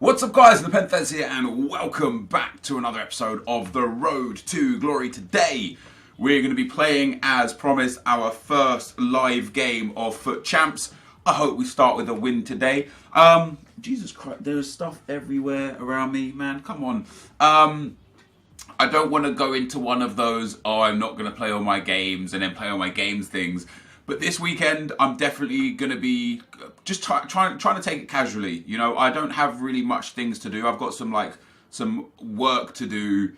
What's up guys, NepentheZ here and welcome back to another episode of The Road to Glory. Today we're going to be playing, as promised, our first live game of Foot Champs. I hope we start with a win today. Jesus Christ, there's stuff everywhere around me, man, come on. I don't want to go into one of those, I'm not going to play all my games and then play all my games things. But this weekend, I'm definitely going to be just trying to take it casually. You know, I don't have really much things to do. I've got some work to do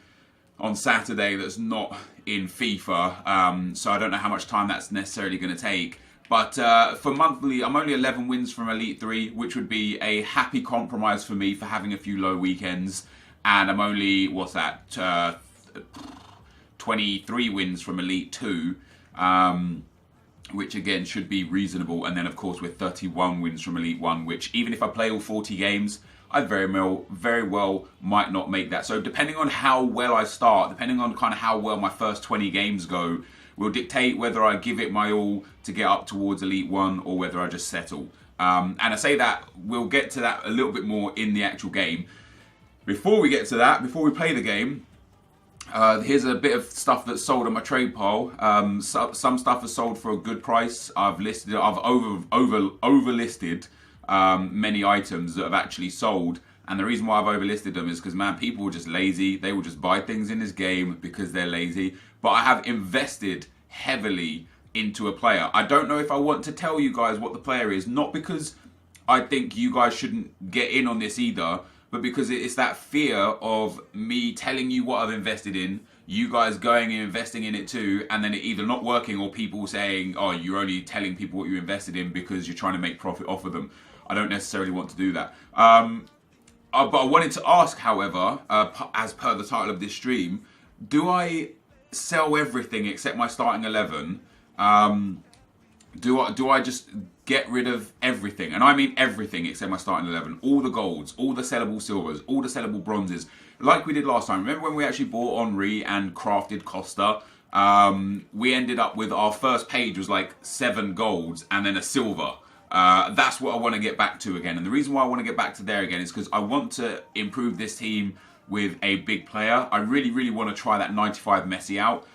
on Saturday that's not in FIFA. So I don't know how much time that's necessarily going to take. But for monthly, I'm only 11 wins from Elite 3, which would be a happy compromise for me for having a few low weekends. And I'm only, 23 wins from Elite 2. Which again should be reasonable, and then of course with 31 wins from Elite 1, which even if I play all 40 games, I very well might not make that. So depending on how well I start, depending on kind of how well my first 20 games go, will dictate whether I give it my all to get up towards Elite 1 or whether I just settle. And I say that, we'll get to that a little bit more in the actual game. Before we get to that, before we play the game, here's a bit of stuff that's sold on my trade pile. Some stuff is sold for a good price. I've overlisted many items that have actually sold. And the reason why I've overlisted them is because, man, people are just lazy. They will just buy things in this game because they're lazy. But I have invested heavily into a player. I don't know if I want to tell you guys what the player is. Not because I think you guys shouldn't get in on this either, but because it's that fear of me telling you what I've invested in, you guys going and investing in it too, and then it either not working or people saying, oh, you're only telling people what you invested in because you're trying to make profit off of them. I don't necessarily want to do that. But I wanted to ask, however, as per the title of this stream, do I sell everything except my starting 11? Do I just get rid of everything? And I mean everything except my starting 11. All the golds, all the sellable silvers, all the sellable bronzes. Like we did last time. Remember when we actually bought Henri and crafted Costa? We ended up with our first page was like 7 golds and then a silver. That's what I want to get back to again. And the reason why I want to get back to there again is because I want to improve this team with a big player. I really want to try that 95 Messi out.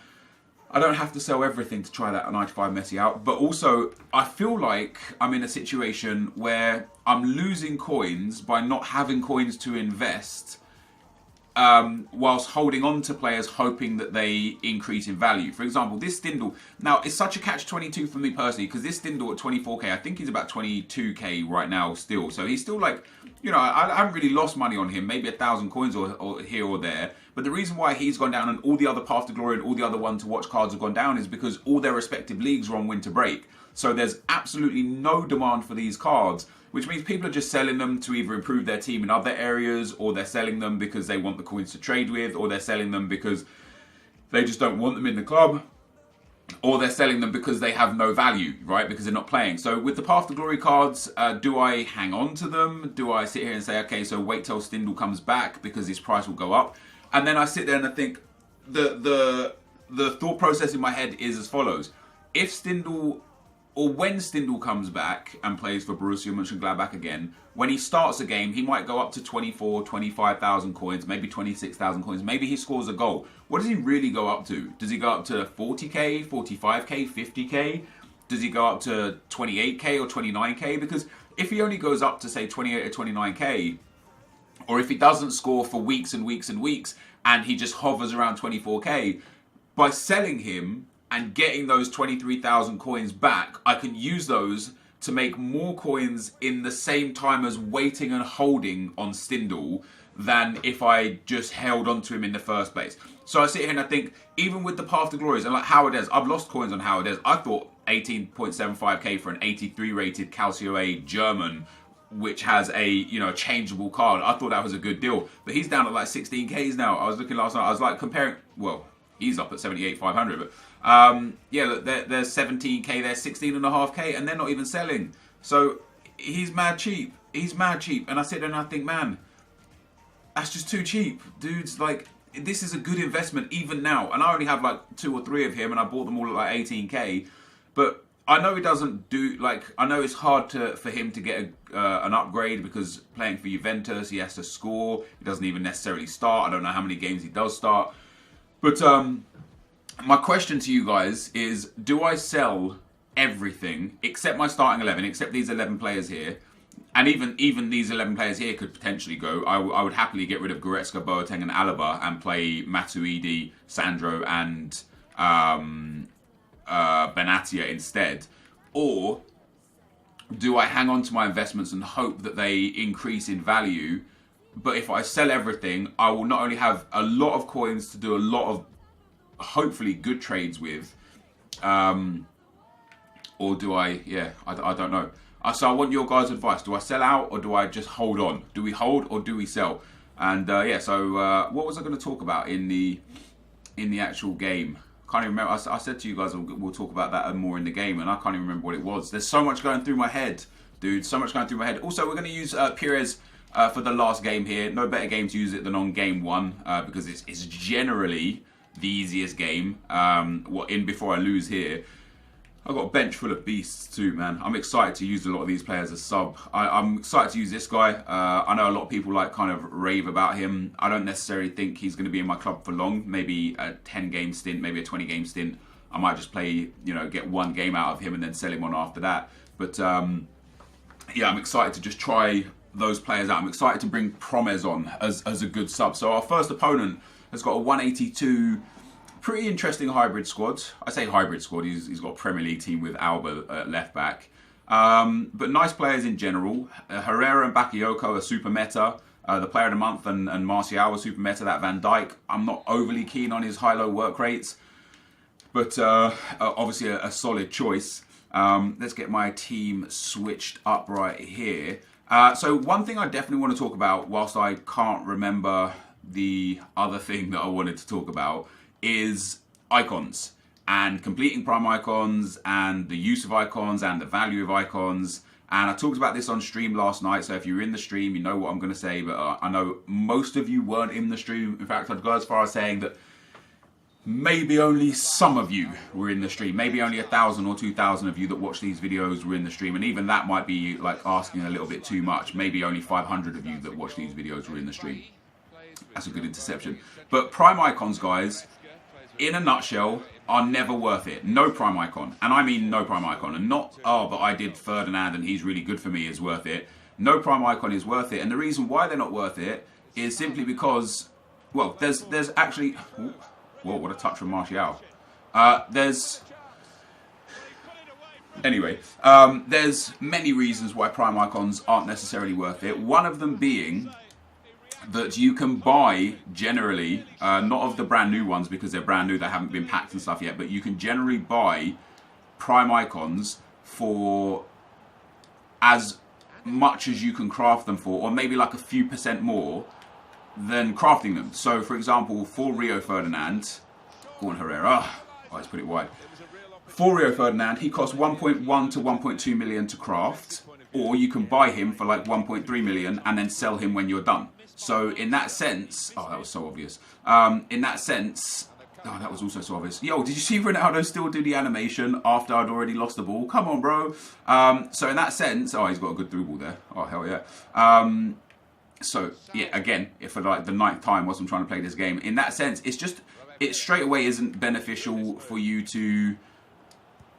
I don't have to sell everything to try that 95 Messi out, but also I feel like I'm in a situation where I'm losing coins by not having coins to invest, whilst holding on to players hoping that they increase in value. For example, this Stindl, now it's such a catch-22 for me personally, because this Stindl at 24k, I think he's about 22k right now still, so he's still like, you know, I haven't really lost money on him, maybe 1,000 coins or here or there. But the reason why he's gone down and all the other Path to Glory and all the other one to watch cards have gone down is because all their respective leagues are on winter break. So there's absolutely no demand for these cards, which means people are just selling them to either improve their team in other areas, or they're selling them because they want the coins to trade with, or they're selling them because they just don't want them in the club, or they're selling them because they have no value, right? Because they're not playing. So with the Path to Glory cards, do I hang on to them? Do I sit here and say, okay, so wait till Stindl comes back because his price will go up? And then I sit there and I think the thought process in my head is as follows. If Stindl, or when Stindl comes back and plays for Borussia Mönchengladbach again, when he starts a game, he might go up to 24, 25,000 coins, maybe 26,000 coins. Maybe he scores a goal. What does he really go up to? Does he go up to 40k, 45k, 50k? Does he go up to 28k or 29k? Because if he only goes up to, say, 28 or 29k, or if he doesn't score for weeks and weeks and weeks, and he just hovers around 24k, by selling him and getting those 23,000 coins back, I can use those to make more coins in the same time as waiting and holding on Stindl than if I just held on to him in the first place. So I sit here and I think, even with the Path to Glories, and like Howardez, I've lost coins on Howardez. I thought 18.75k for an 83 rated Calcio A German, which has a, you know, changeable card. I thought that was a good deal, but he's down at like 16k's now. I was looking last night, I was like comparing, well, he's up at 78,500, but yeah, look, there's 17k, there's 16.5k, and they're not even selling. So he's mad cheap. He's mad cheap, and I sit there and I think, man, that's just too cheap, dudes. Like, this is a good investment even now, and I only have like 2 or 3 of him, and I bought them all at like 18k. But I know he doesn't do, like, I know it's hard for him to get an upgrade because playing for Juventus, he has to score. He doesn't even necessarily start. I don't know how many games he does start. But my question to you guys is, do I sell everything except my starting 11, except these 11 players here? And even these 11 players here could potentially go. I would happily get rid of Goretzka, Boateng and Alaba and play Matuidi, Sandro and Benatia instead. Or do I hang on to my investments and hope that they increase in value? But if I sell everything, I will not only have a lot of coins to do a lot of hopefully good trades with, or do I, I don't know. So I want your guys' advice. Do I sell out or do I just hold on? Do we hold or do we sell? And so what was I going to talk about in the actual game? Can't even remember. I said to you guys we'll talk about that more in the game, and I can't even remember what it was. There's so much going through my head, dude. So much going through my head. Also, we're going to use ENQUIRIES for the last game here. No better game to use it than on game one because it's generally the easiest game. Before I lose here. I've got a bench full of beasts too, man. I'm excited to use a lot of these players as sub. I'm excited to use this guy. I know a lot of people like kind of rave about him. I don't necessarily think he's going to be in my club for long. Maybe a 10-game stint, maybe a 20-game stint. I might just play, get one game out of him and then sell him on after that. But I'm excited to just try those players out. I'm excited to bring Promes on as a good sub. So our first opponent has got a 182... pretty interesting hybrid squad. I say hybrid squad. He's got a Premier League team with Alba at left back. But nice players in general. Herrera and Bakayoko are super meta. The player of the month and Martial are super meta. That Van Dijk, I'm not overly keen on his high-low work rates. But obviously a solid choice. Let's get my team switched up right here. So one thing I definitely want to talk about, whilst I can't remember the other thing that I wanted to talk about, is icons and completing prime icons and the use of icons and the value of icons. And I talked about this on stream last night, so if you're in the stream you know what I'm going to say, but I know most of you weren't in the stream. In fact, I'd go as far as saying that maybe only some of you were in the stream. Maybe only 1,000 or 2,000 of you that watch these videos were in the stream, and even that might be like asking a little bit too much. Maybe only 500 of you that watch these videos were in the stream. That's a good interception. But prime icons, guys, in a nutshell, are never worth it. No prime icon. And I mean no prime icon. And not, but I did Ferdinand and he's really good for me is worth it. No prime icon is worth it. And the reason why they're not worth it is simply because, well, there's actually... Whoa, what a touch from Martial. There's many reasons why prime icons aren't necessarily worth it. One of them being that you can buy generally, not of the brand new ones because they're brand new, they haven't been packed and stuff yet, but you can generally buy prime icons for as much as you can craft them for, or maybe like a few percent more than crafting them. So for example, for Rio Ferdinand, go on Herrera, let's put it wide. For Rio Ferdinand, he costs 1.1 to 1.2 million to craft, or you can buy him for like 1.3 million and then sell him when you're done. So in that sense, that was so obvious. In that sense, that was also so obvious. Yo, did you see Ronaldo still do the animation after I'd already lost the ball? Come on, bro. So in that sense, he's got a good through ball there. Oh, hell yeah. So yeah, again, if for like the 9th time whilst I'm trying to play this game, in that sense, it straight away isn't beneficial for you to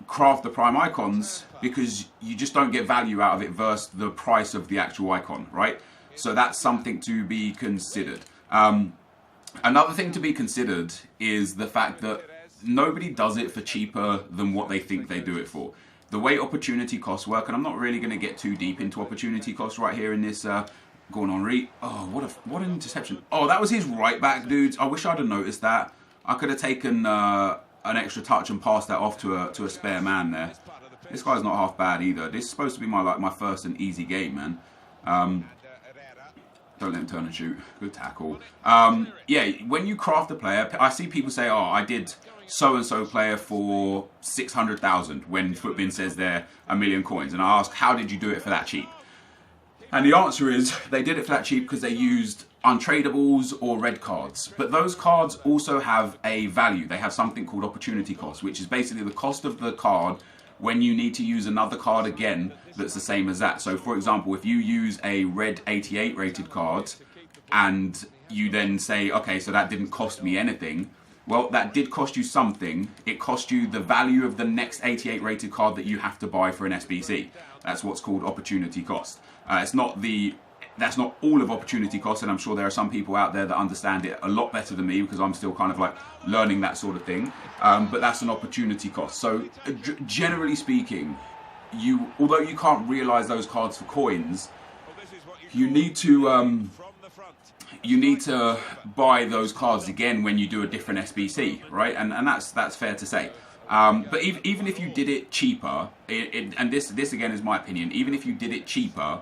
craft the prime icons because you just don't get value out of it versus the price of the actual icon, right? So that's something to be considered. Another thing to be considered is the fact that nobody does it for cheaper than what they think they do it for. The way opportunity costs work, and I'm not really going to get too deep into opportunity costs right here in this. Going on, Henri. Oh, what an interception. Oh, that was his right back, dudes. I wish I'd have noticed that. I could have taken an extra touch and passed that off to a spare man there. This guy's not half bad either. This is supposed to be my first and easy game, man. Don't let him turn and shoot. Good tackle. Yeah, when you craft a player, I see people say, I did so-and-so player for 600,000 when Footbin says they're 1 million coins. And I ask, how did you do it for that cheap? And the answer is, they did it for that cheap because they used untradables or red cards. But those cards also have a value. They have something called opportunity cost, which is basically the cost of the card when you need to use another card again that's the same as that. So for example, if you use a red 88 rated card and you then say, okay, so that didn't cost me anything. Well, that did cost you something. It cost you the value of the next 88 rated card that you have to buy for an SBC. That's what's called opportunity cost. That's not all of opportunity cost, and I'm sure there are some people out there that understand it a lot better than me, because I'm still kind of like learning that sort of thing. But that's an opportunity cost. So generally speaking, although you can't realize those cards for coins, you need to buy those cards again when you do a different SBC, right? And that's fair to say. But even if you did it cheaper, and this again is my opinion, even if you did it cheaper,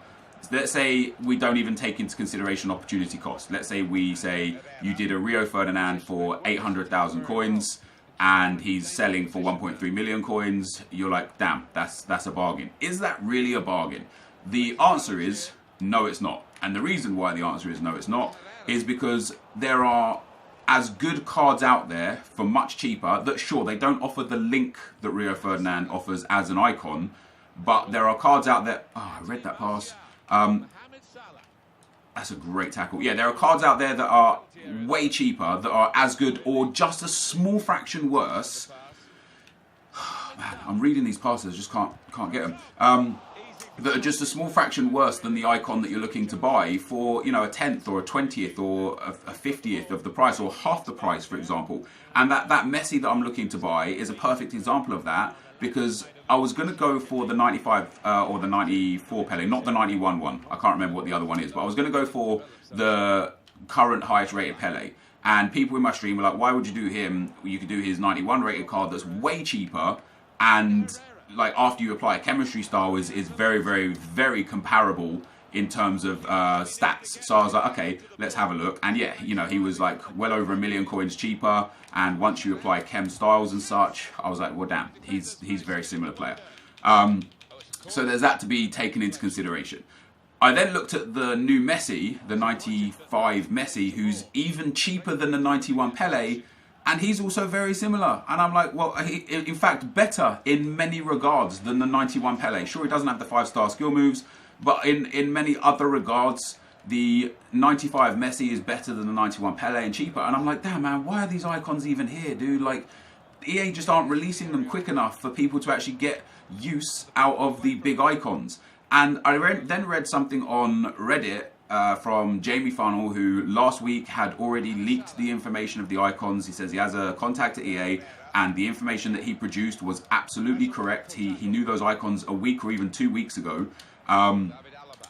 let's say we don't even take into consideration opportunity cost. Let's say you did a Rio Ferdinand for 800,000 coins and he's selling for 1.3 million coins. You're like, damn, that's a bargain. Is that really a bargain? The answer is no, it's not. And the reason why the answer is no, it's not, is because there are as good cards out there for much cheaper that, sure, they don't offer the link that Rio Ferdinand offers as an icon, but there are cards out there. Oh, I read that pass. That's a great tackle. Yeah, there are cards out there that are way cheaper, that are as good or just a small fraction worse. Man, I'm reading these passes, just can't get them. That are just a small fraction worse than the icon that you're looking to buy for, you know, a 10th or a 20th or a 50th of the price, or half the price, for example. And that Messi that I'm looking to buy is a perfect example of that, because I was going to go for the 95 or the 94 Pele, not the 91 one. I can't remember what the other one is, but I was going to go for the current highest rated Pele. And people in my stream were like, why would you do him? You could do his 91 rated card that's way cheaper, and like after you apply a chemistry style is very, very, very comparable in terms of stats. So I was like, okay, let's have a look. And yeah, you know, he was like well over 1 million coins cheaper. And once you apply chem styles and such, I was like, well, damn, he's a very similar player. So there's that to be taken into consideration. I then looked at the new Messi, the 95 Messi, who's even cheaper than the 91 Pele, and he's also very similar. And I'm like, well, in fact, better in many regards than the 91 Pele. Sure, he doesn't have the 5-star skill moves, but in many other regards, the 95 Messi is better than the 91 Pele and cheaper. And I'm like, damn, man, why are these icons even here, dude? Like, EA just aren't releasing them quick enough for people to actually get use out of the big icons. And I then read something on Reddit from Jamie Funnel, who last week had already leaked the information of the icons. He says he has a contact at EA, and the information that he produced was absolutely correct. He knew those icons a week or even 2 weeks ago.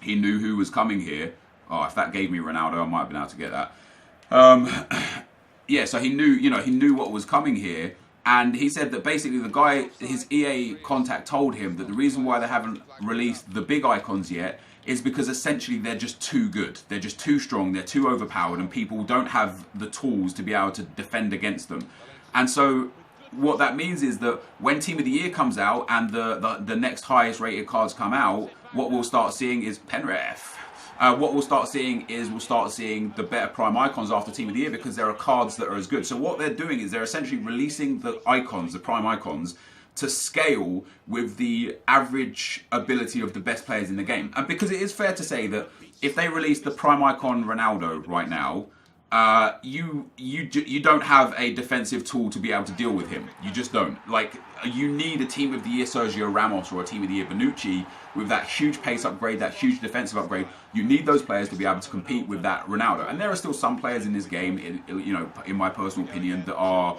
He knew who was coming here. Oh, if that gave me Ronaldo, I might have been able to get that. Yeah, so he knew what was coming here. And he said that basically the guy, his EA contact told him that the reason why they haven't released the big icons yet is because essentially they're just too good. They're just too strong, they're too overpowered, and people don't have the tools to be able to defend against them. And so what that means is that when Team of the Year comes out and the next highest rated cards come out, what we'll start seeing is Penref. What we'll start seeing is the better prime icons after Team of the Year, because there are cards that are as good. So what they're doing is they're essentially releasing the icons, the prime icons, to scale with the average ability of the best players in the game. And because it is fair to say that if they release the prime icon Ronaldo right now, you don't have a defensive tool to be able to deal with him. You just don't. Like, you need a Team of the Year Sergio Ramos or a Team of the Year Bonucci with that huge pace upgrade, that huge defensive upgrade. You need those players to be able to compete with that Ronaldo. And there are still some players in this game, in my personal opinion, that are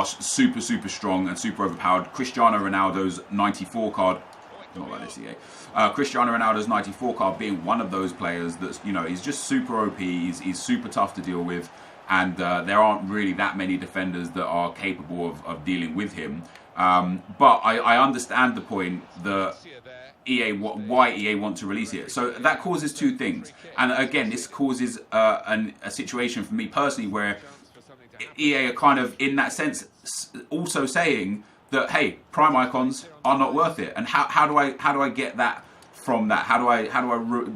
super, super strong and super overpowered. Cristiano Ronaldo's 94 card, not like this, Cristiano Ronaldo's 94 card being one of those players that's, he's just super OP, he's super tough to deal with, and there aren't really that many defenders that are capable of dealing with him. But I understand the point that why EA want to release it. So that causes two things. And again, this causes a situation for me personally where EA are kind of, in that sense, also saying that, hey, prime icons are not worth it. And how do I get that from that? How do I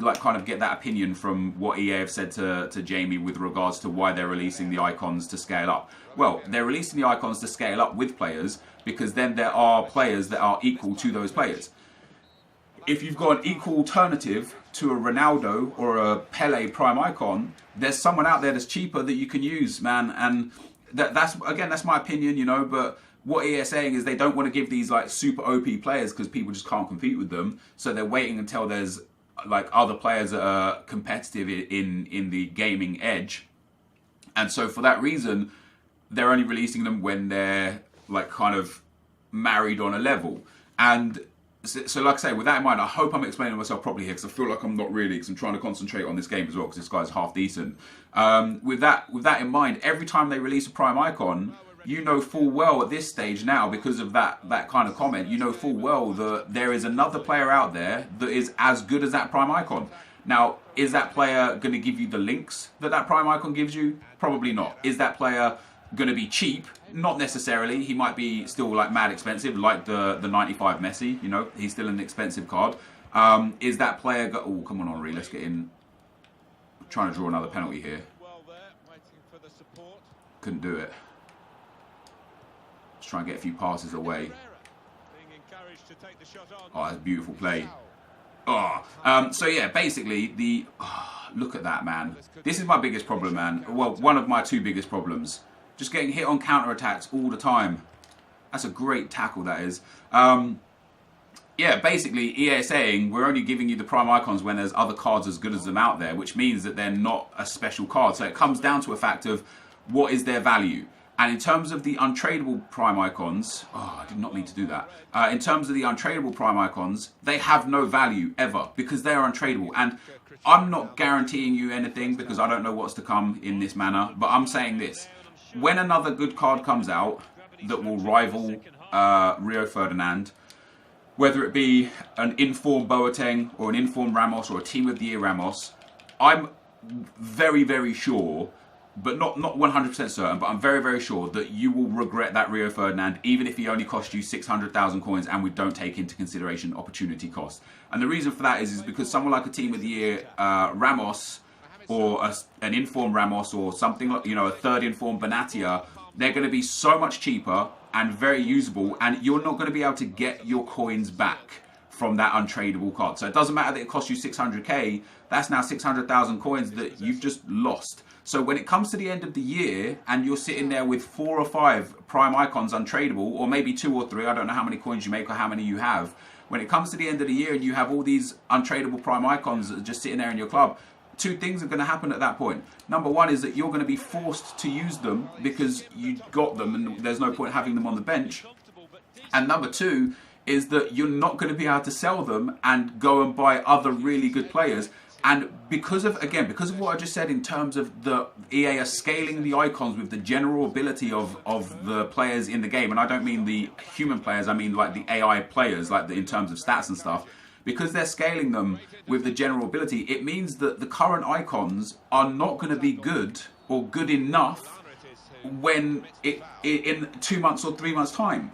like kind of get that opinion from what EA have said to Jamie with regards to why they're releasing the icons to scale up? Well, they're releasing the icons to scale up with players because then there are players that are equal to those players. If you've got an equal alternative to a Ronaldo or a Pele prime icon, there's someone out there that's cheaper that you can use, man. And that's my opinion, you know, but what EA are saying is they don't want to give these like super OP players because people just can't compete with them. So they're waiting until there's like other players that are competitive in the gaming edge. And so for that reason, they're only releasing them when they're like kind of married on a level. And so like I say, with that in mind, I hope I'm explaining myself properly here because I feel like I'm not really, because I'm trying to concentrate on this game as well because this guy's half decent. With that in mind, every time they release a prime icon, you know full well at this stage now, because of that kind of comment, you know full well that there is another player out there that is as good as that prime icon. Now, is that player going to give you the links that prime icon gives you? Probably not. Is that player going to be cheap? Not necessarily. He might be still like mad expensive, like the 95 Messi. You know, he's still an expensive card. Is that player? Oh, come on, Henri, let's get in. I'm trying to draw another penalty here. Couldn't do it. Let's try and get a few passes away. Oh, that's a beautiful play. Oh, so yeah, basically look at that, man. This is my biggest problem, man. Well, one of my two biggest problems. Just getting hit on counter-attacks all the time. That's a great tackle, that is. Yeah, basically, EA is saying we're only giving you the prime icons when there's other cards as good as them out there, which means that they're not a special card. So it comes down to a fact of what is their value. And in terms of the untradeable prime icons, oh, I did not mean to do that. In terms of the untradeable prime icons, they have no value ever because they are untradeable. And I'm not guaranteeing you anything because I don't know what's to come in this manner. But I'm saying this. When another good card comes out that will rival Rio Ferdinand, whether it be an informed Boateng or an informed Ramos or a Team of the Year Ramos, I'm very, very sure, but not 100% certain, but I'm very, very sure that you will regret that Rio Ferdinand, even if he only cost you 600,000 coins and we don't take into consideration opportunity cost. And the reason for that is because someone like a Team of the Year Ramos, or an informed Ramos, or something like, you know, a third informed Benatia, they're going to be so much cheaper and very usable, and you're not going to be able to get your coins back from that untradeable card. So it doesn't matter that it costs you 600k, that's now 600,000 coins that you've just lost. So when it comes to the end of the year and you're sitting there with 4 or 5 prime icons untradeable, or maybe 2 or 3, I don't know how many coins you make or how many you have. When it comes to the end of the year and you have all these untradeable prime icons that are just sitting there in your club, 2 things are going to happen at that point. Number one is that you're going to be forced to use them because you got them and there's no point having them on the bench. And number 2 is that you're not going to be able to sell them and go and buy other really good players. And because of what I just said in terms of the EA are scaling the icons with the general ability of the players in the game, and I don't mean the human players, I mean like the AI players, like in terms of stats and stuff. Because they're scaling them with the general ability, it means that the current icons are not going to be good or good enough when in 2 months or 3 months time.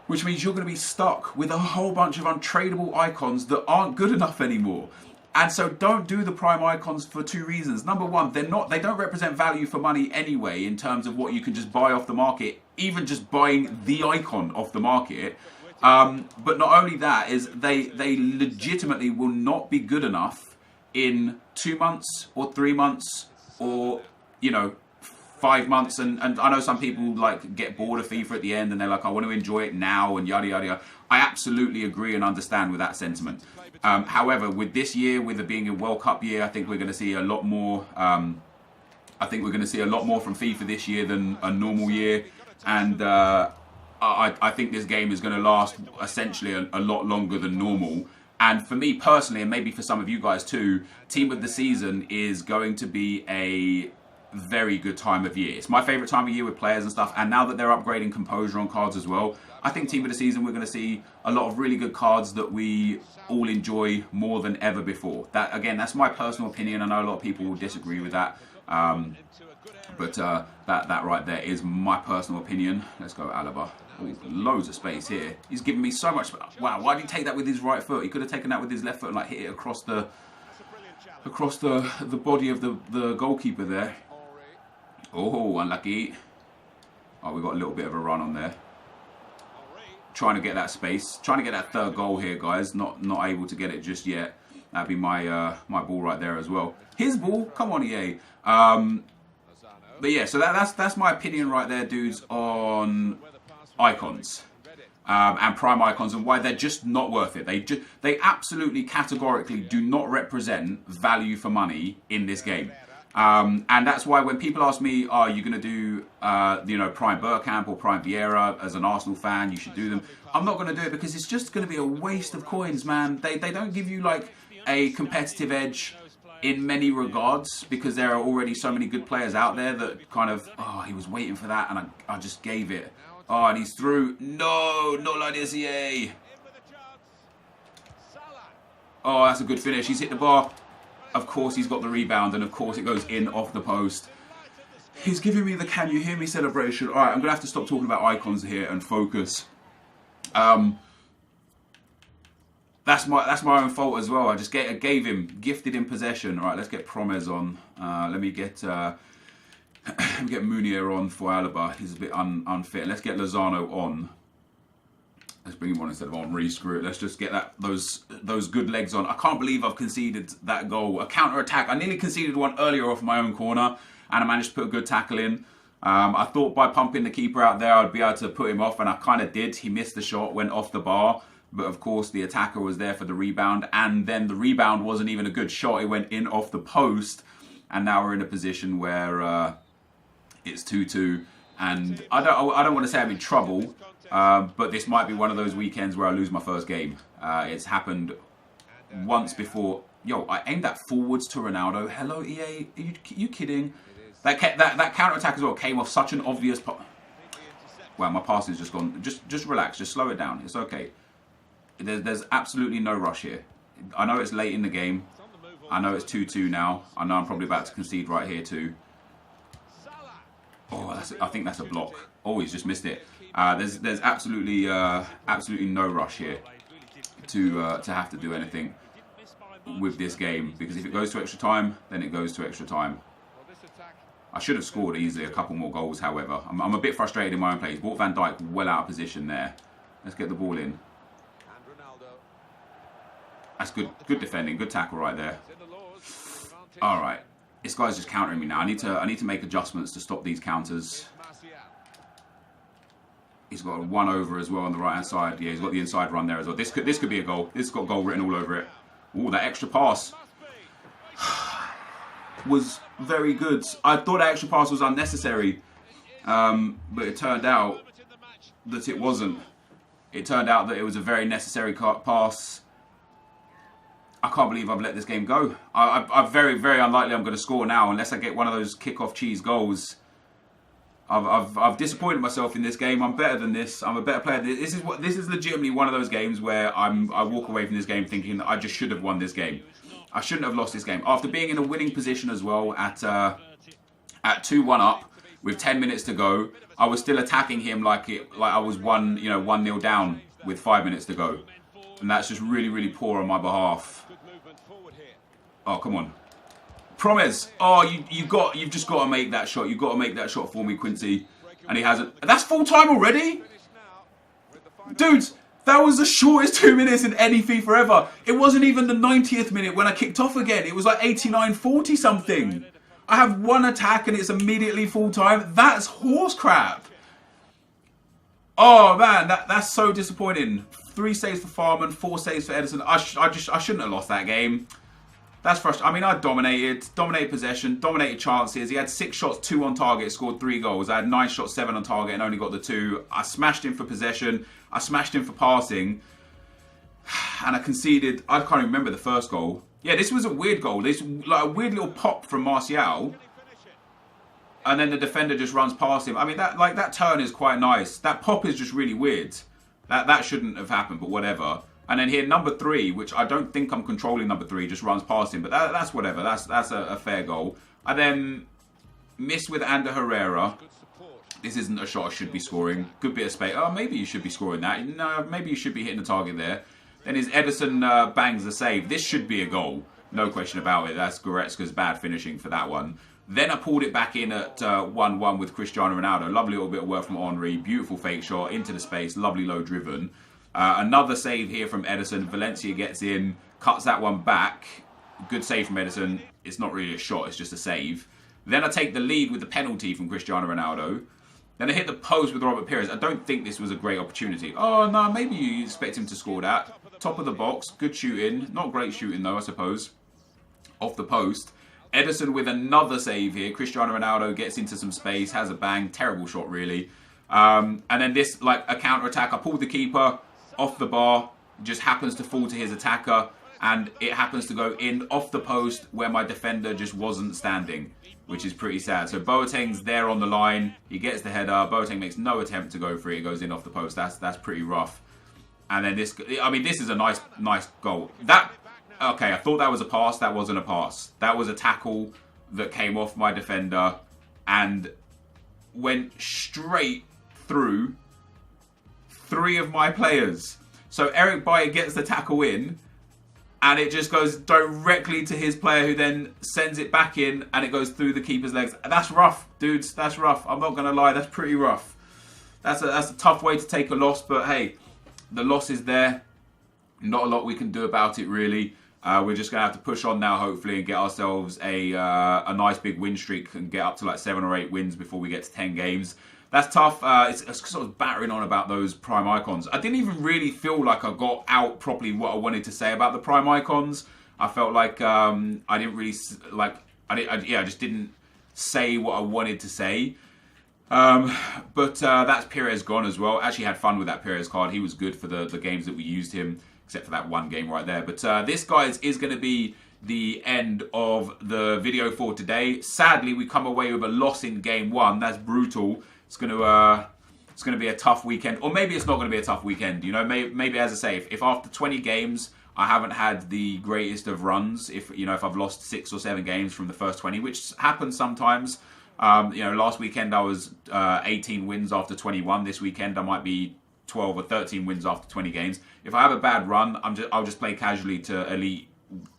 Which means you're going to be stuck with a whole bunch of untradeable icons that aren't good enough anymore. And so don't do the prime icons for 2 reasons. Number one, they don't represent value for money anyway in terms of what you can just buy off the market, even just buying the icon off the market. But not only that, is they legitimately will not be good enough in 2 months or 3 months or, you know, 5 months. And I know some people like get bored of FIFA at the end and they're like, I want to enjoy it now and yada yada yada. I absolutely agree and understand with that sentiment. However, with this year, with it being a World Cup year, I think we're going to see a lot more. I think we're going to see a lot more from FIFA this year than a normal year, and I think this game is going to last essentially a lot longer than normal. And for me personally, and maybe for some of you guys too, Team of the Season is going to be a very good time of year. It's my favourite time of year with players and stuff, and now that they're upgrading composure on cards as well, I think Team of the Season we're going to see a lot of really good cards that we all enjoy more than ever before. That, again, that's my personal opinion. I know a lot of people will disagree with that, but that right there is my personal opinion. Let's go Alaba. Ooh, loads of space here. He's giving me so much. Wow, why did he take that with his right foot? He could have taken that with his left foot and like hit it across the body of the goalkeeper there. Oh, unlucky. Oh, we got a little bit of a run on there. Trying to get that space. Trying to get that third goal here, guys. Not able to get it just yet. That'd be my my ball right there as well. His ball. Come on, EA. But yeah, so that's my opinion right there, dudes, on icons. And prime icons and why they're just not worth it. They absolutely categorically do not represent value for money in this game. And that's why when people ask me, are you going to do, Prime Bergkamp or Prime Vieira as an Arsenal fan, you should do them. I'm not going to do it because it's just going to be a waste of coins, man. They don't give you like a competitive edge in many regards because there are already so many good players out there that kind of, oh, he was waiting for that and I just gave it. Oh, and he's through. No, not like this, EA. Oh, that's a good finish. He's hit the bar. Of course, he's got the rebound, and of course, it goes in off the post. He's giving me the "can you hear me" celebration. All right, I'm gonna have to stop talking about icons here and focus. That's my own fault as well. I just gave him gifted in possession. All right, let's get Promes on. Let me get Munier on for Alaba. He's a bit unfit. Let's get Lozano on. Let's bring him on instead of Henri. Screw it. Let's just get those good legs on. I can't believe I've conceded that goal. A counter attack. I nearly conceded one earlier off my own corner, and I managed to put a good tackle in. I thought by pumping the keeper out there, I'd be able to put him off, and I kind of did. He missed the shot, went off the bar. But of course, the attacker was there for the rebound, and then the rebound wasn't even a good shot. It went in off the post, and now we're in a position where it's 2-2, and I don't want to say I'm in trouble, but this might be one of those weekends where I lose my first game. It's happened once before. Yo, I aimed that forwards to Ronaldo. Hello, EA. Are you kidding? That counter attack as well came off such an obvious. Well, my pass is just gone. Just relax. Just slow it down. It's okay. There's absolutely no rush here. I know it's late in the game. I know it's 2-2 now. I know I'm probably about to concede right here too. Oh, I think that's a block. Oh, he's just missed it. There's absolutely no rush here to have to do anything with this game, because if it goes to extra time, then it goes to extra time. I should have scored easily a couple more goals, however. I'm a bit frustrated in my own play. He's brought Van Dijk well out of position there. Let's get the ball in. That's good defending, good tackle right there. All right, this guy's just countering me now. I need to make adjustments to stop these counters. He's got a 1 over as well on the right hand side. Yeah, he's got the inside run there as well. This could be a goal. This has got goal written all over it. Ooh, that extra pass was very good. I thought that extra pass was unnecessary, but it turned out that it wasn't. It turned out that it was a very necessary pass. I can't believe I've let this game go. I'm very, very unlikely I'm going to score now unless I get one of those kick-off cheese goals. I've disappointed myself in this game. I'm better than this. I'm a better player. This is legitimately one of those games where I walk away from this game thinking that I just should have won this game. I shouldn't have lost this game. After being in a winning position as well at 2-1 up with 10 minutes to go, I was still attacking him like I was 1-0 down with 5 minutes to go. And that's just really, really poor on my behalf. Oh, come on. Promise. Oh, you've just got to make that shot. You've got to make that shot for me, Quincy. And he hasn't. That's full time already? Dudes, that was the shortest 2 minutes in any FIFA ever. It wasn't even the 90th minute when I kicked off again. It was like 89-40 something. I have one attack and it's immediately full time. That's horse crap. Oh man, that's so disappointing. 3 saves for Farman, 4 saves for Edison. I shouldn't have lost that game. That's frustrating. I mean, I dominated possession, dominated chances. He had 6 shots, 2 on target, scored 3 goals. I had 9 shots, 7 on target, and only got the 2. I smashed him for possession. I smashed him for passing, and I conceded. I can't even remember the first goal. Yeah, this was a weird goal. This like a weird little pop from Martial, and then the defender just runs past him. I mean, that turn is quite nice. That pop is just really weird. That shouldn't have happened, but whatever. And then here, number 3, which I don't think I'm controlling number 3, just runs past him. But that's whatever. That's a fair goal. I then miss with Ander Herrera. This isn't a shot I should be scoring. Good bit of space. Oh, maybe you should be scoring that. No, maybe you should be hitting the target there. Then his Ederson bangs the save. This should be a goal. No question about it. That's Goretzka's bad finishing for that one. Then I pulled it back in at 1-1 with Cristiano Ronaldo. Lovely little bit of work from Henry. Beautiful fake shot into the space. Lovely low driven. Another save here from Ederson. Valencia gets in. Cuts that one back. Good save from Ederson. It's not really a shot. It's just a save. Then I take the lead with the penalty from Cristiano Ronaldo. Then I hit the post with Robert Pires. I don't think this was a great opportunity. Oh, no, maybe you expect him to score that. Top of the box. Good shooting. Not great shooting, though, I suppose. Off the post. Ederson with another save here. Cristiano Ronaldo gets into some space. Has a bang. Terrible shot, really. And then this, like, a counter-attack. I pulled the keeper off the bar. Just happens to fall to his attacker. And it happens to go in off the post where my defender just wasn't standing, which is pretty sad. So Boateng's there on the line. He gets the header. Boateng makes no attempt to go for it. It goes in off the post. That's pretty rough. And then this, I mean, this is a nice goal. Okay, I thought that was a pass. That wasn't a pass. That was a tackle that came off my defender and went straight through 3 of my players. So Eric Bailly gets the tackle in, and it just goes directly to his player, who then sends it back in, and it goes through the keeper's legs. That's rough, dudes. That's rough. I'm not going to lie. That's pretty rough. That's a tough way to take a loss, but hey, the loss is there. Not a lot we can do about it, really. We're just going to have to push on now, hopefully, and get ourselves a nice big win streak and get up to like 7 or 8 wins before we get to 10 games. That's tough. It's sort of battering on about those prime icons. I didn't even really feel like I got out properly what I wanted to say about the prime icons. I felt like I didn't really I just didn't say what I wanted to say. But that's Pires gone as well. Actually had fun with that Pires card. He was good for the games that we used him, except for that one game right there. But this, guys, is going to be the end of the video for today. Sadly, we come away with a loss in game 1. That's brutal. It's going to be a tough weekend, or maybe it's not going to be a tough weekend. You know, maybe as I say, if after 20 games I haven't had the greatest of runs, if I've lost 6 or 7 games from the first 20, which happens sometimes. Last weekend I was 18 wins after 21. This weekend I might be 12 or 13 wins after 20 games. If I have a bad run, I'll just play casually to Elite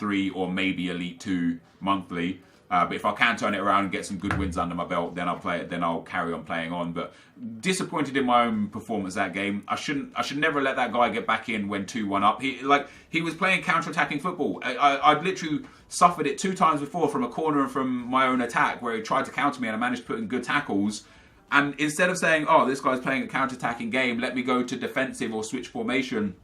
3 or maybe Elite 2 monthly. But if I can turn it around and get some good wins under my belt, then I'll carry on playing on. But disappointed in my own performance that game. I should never let that guy get back in when 2-1 up. He was playing counter-attacking football. I'd literally suffered it 2 times before from a corner and from my own attack, where he tried to counter me and I managed to put in good tackles. And instead of saying, oh, this guy's playing a counter-attacking game, let me go to defensive or switch formation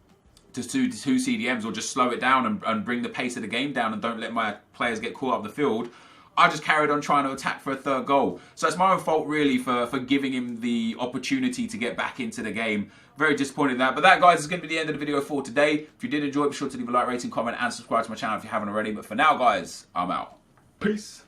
to two CDMs, or just slow it down and bring the pace of the game down and don't let my players get caught up the field, I just carried on trying to attack for a 3rd goal. So it's my own fault, really, for giving him the opportunity to get back into the game. Very disappointed in that. But that, guys, is going to be the end of the video for today. If you did enjoy it, be sure to leave a like, rating, comment, and subscribe to my channel if you haven't already. But for now, guys, I'm out. Peace.